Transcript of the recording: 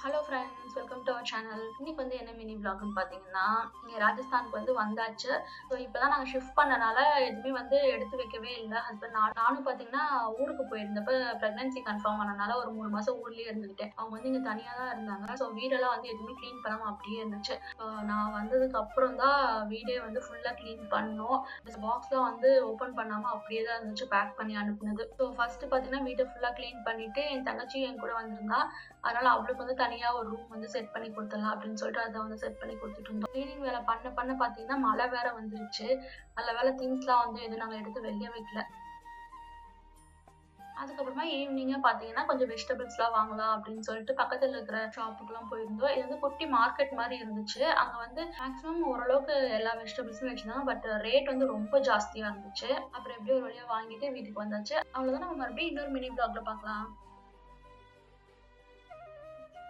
Hello friends, welcome to our channel. இன்னைக்கு வந்து என்ன மினி விளாக்னு பார்த்தீங்கன்னா, இங்கே ராஜஸ்தானுக்கு வந்து வந்தாச்சு. ஸோ இப்போ தான் நாங்கள் ஷிஃப்ட் பண்ணனால எதுவுமே வந்து எடுத்து வைக்கவே இல்லை. ஹஸ்பண்ட் நானும் பார்த்தீங்கன்னா ஊருக்கு போயிருந்தப்ப ப்ரெக்னன்சி கன்ஃபார்ம் ஆனனால ஒரு 3 மாதம் ஊர்லேயே இருந்துக்கிட்டேன். அவங்க வந்து இங்கே தனியாக தான் இருந்தாங்க. ஸோ வீடெல்லாம் வந்து எதுவுமே க்ளீன் பண்ணாமல் அப்படியே இருந்துச்சு. நான் வந்ததுக்கு அப்புறம் தான் வீடே வந்து ஃபுல்லாக க்ளீன் பண்ணோம். பாக்ஸ்லாம் வந்து ஓப்பன் பண்ணாமல் அப்படியே தான் இருந்துச்சு, பேக் பண்ணி அனுப்புனது. ஸோ ஃபர்ஸ்ட் பார்த்தீங்கன்னா வீட்டை ஃபுல்லாக க்ளீன் பண்ணிட்டு என் தங்கச்சி என் கூட வந்திருந்தா. அதனால அவளுக்கு வந்து தனியா ஒரு ரூம் வந்து செட் பண்ணி கொடுத்துடலாம் அப்படின்னு சொல்லிட்டு அதை வந்து செட் பண்ணி கொடுத்துட்டு இருந்தோம். கிளீனிங் வேலை பண்ண பார்த்தீங்கன்னா மழை வேற வந்துருச்சு. நல்ல வேலை திங்ஸ்லாம் வந்து எதுவும் நாங்கள் எடுத்து வெளியே வைக்கல. அதுக்கப்புறமா ஈவினிங்கா பார்த்தீங்கன்னா கொஞ்சம் வெஜிடபிள்ஸ்லாம் வாங்கலாம் அப்படின்னு சொல்லிட்டு பக்கத்துல இருக்கிற ஷாப்புக்குலாம் போயிருந்தோம். இது வந்து குட்டி மார்க்கெட் மாதிரி இருந்துச்சு. அங்க வந்து மேக்ஸிமம் ஓரளவுக்கு எல்லா வெஜிடபிள்ஸும் வச்சிருந்தாங்க. பட் ரேட் வந்து ரொம்ப ஜாஸ்தியா இருந்துச்சு. அப்புறம் எப்படியோ ஒரு வழியா வாங்கிட்டு வீட்டுக்கு வந்தாச்சு. அவ்வளவுதான். நம்ம மறுபடியும் இன்னொரு மினி வ்ளாக்ல பார்க்கலாம்.